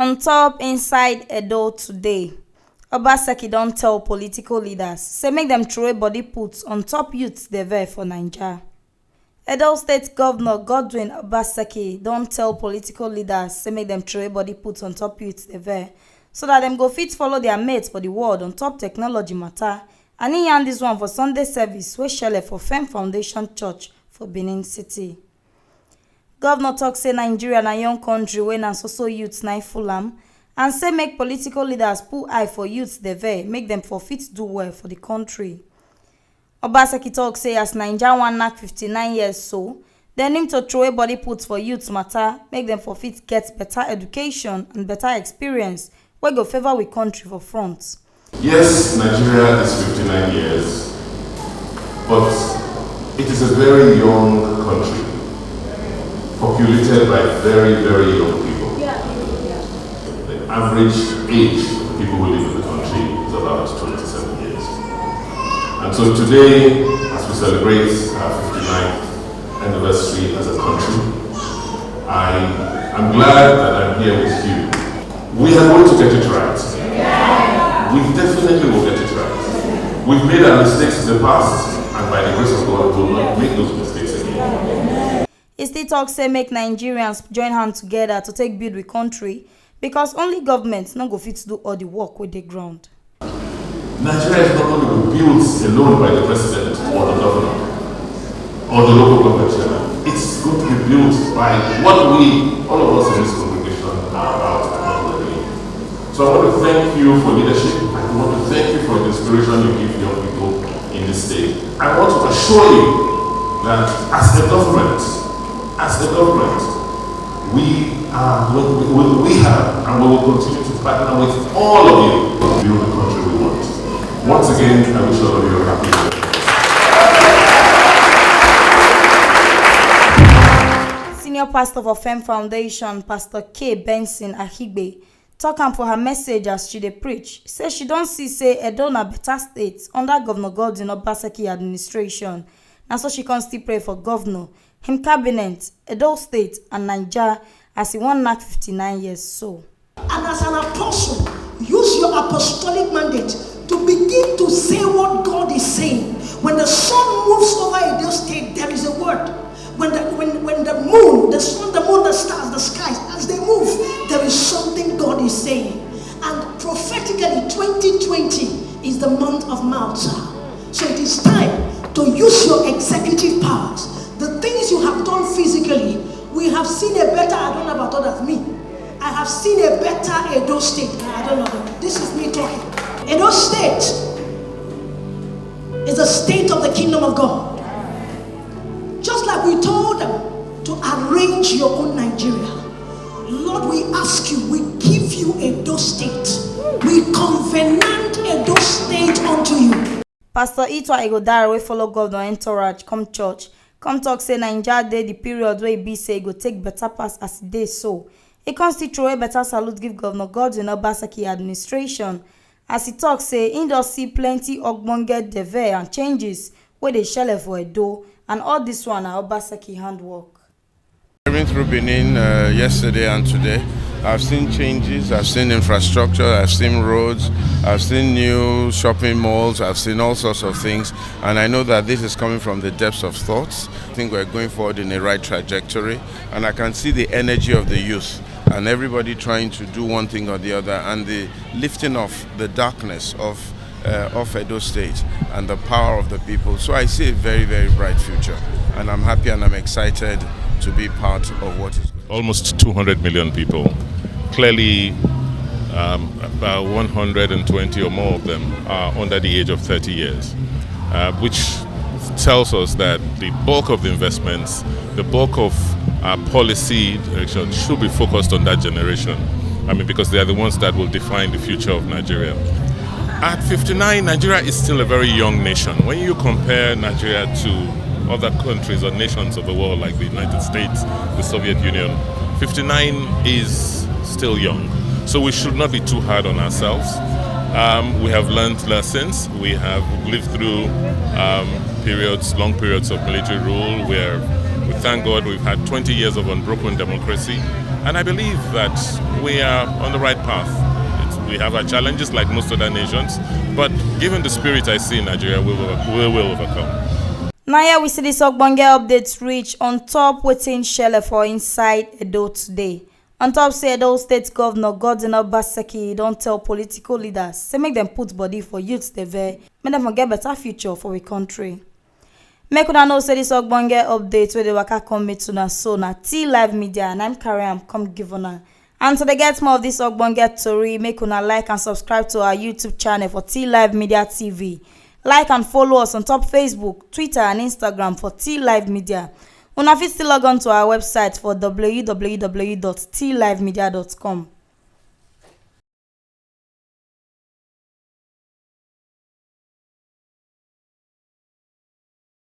On top inside Edo today, Obaseki don tell political leaders say make dem throway body put on top youths Deve for Naija. Edo State Governor Godwin Obaseki don tell political leaders say make dem throway body put on top youths Deve so that dem go fit follow their mates for the world on top technology matter, and he yarn this one for Sunday service wey shele for Firm Foundation Church for Benin City. Governor tok say Nigeria na young country wey na so youths na full am, and say make political leaders put eye for youths Deve make dem for fit do well for the country. Obaseki tok say as Naija wan knack 59 years so, dem need to throway body put for youths matter make dem for fit get better education and better experience wey go favour we country for front. Yes, Nigeria is 59 years, but it is a very young country, populated by very, very young people. The average age of people who live in the country is about 27 years. And so today, as we celebrate our 59th anniversary as a country, I am glad that I'm here with you. We are going to get it right. We definitely will get it right. We've made our mistakes in the past, and by the grace of God, we will not make those mistakes again. He still tok say make Nigerians join hands together to take build the country, because only government no go fit do all the work with the ground. Nigeria is not going to be built alone by the president or the governor or the local government chairman. It's going to be built by what we, all of us in this congregation, are about and what we're doing. So I want to thank you for leadership. I want to thank you for the inspiration you give young people in this state. I want to assure you that as a government, we have and we will continue to partner with all of you to build the country we want. Once again, I wish all of you a happy birthday. Senior pastor for Firm Foundation, Pastor K. Benson Ahigbe, talk am for her message as she dey preach. Say she don see say Edo na better state under Governor Godwin Obaseki administration. Na so she can still pray for governor, him cabinet, Edo State and Naija as he wan knack 59 years so. And as an apostle, use your apostolic mandate to begin to say what God is saying. When the sun moves over Edo State, there is a word. When the moon, the sun, the moon, the stars, the skies, as they move, there is something God is saying. And prophetically, 2020 is the month of Malta. So it is time to use your executive powers. The things you have done physically, we have seen a better, I don't know about others, me. I have seen a better Edo State. I don't know. This is me talking. Edo State is a state of the kingdom of God. Just like we told them to arrange your own Nigeria. Lord, we ask you, we give you Edo State. We covenant Edo State unto you. Pastor Ito Igodare wey follow governor entourage come church, come talk say Naija dey the period wey e be say e go take better pass as e dey so. He come still throw a better salute give Governor Godwin Obaseki administration as he talk say he don see plenty ogbonge Deve and changes wey dey shele for Edo, and all this one na Obaseki handwork. Driving through Benin yesterday and today, I've seen changes, I've seen infrastructure, I've seen roads, I've seen new shopping malls, I've seen all sorts of things, and I know that this is coming from the depths of thoughts. I think we're going forward in the right trajectory, and I can see the energy of the youth and everybody trying to do one thing or the other, and the lifting of the darkness of Edo State and the power of the people. So I see a very, very bright future, and I'm happy and I'm excited to be part of what is almost 200 million people. Clearly, about 120 or more of them are under the age of 30 years, which tells us that the bulk of the investments, the bulk of our policy direction should be focused on that generation. I mean, because they are the ones that will define the future of Nigeria. At 59, Nigeria is still a very young nation. When you compare Nigeria to other countries or nations of the world like the United States, the Soviet Union, 59 is still young. So we should not be too hard on ourselves. We have learned lessons. We have lived through long periods of military rule where, we thank God, we've had 20 years of unbroken democracy. And I believe that we are on the right path. We have our challenges like most other nations, but given the spirit I see in Nigeria, we will overcome. Now here we see this ogbonge updates reach on top wetin shele for inside Edo today. On top say Edo State Governor Godwin Obaseki don tell political leaders say make dem put body for youths Deve, make dem get better future for we country. Make una know say this ogbonge update wey dey waka come meet una so na T Live Media and I'm carry am come give una. And to get more of this ogbonge tori, make una like and subscribe to our YouTube channel for T Live Media TV. Like and follow us on top Facebook, Twitter and Instagram for T Live Media. Una fit still log on to our website for www.tlivemedia.com.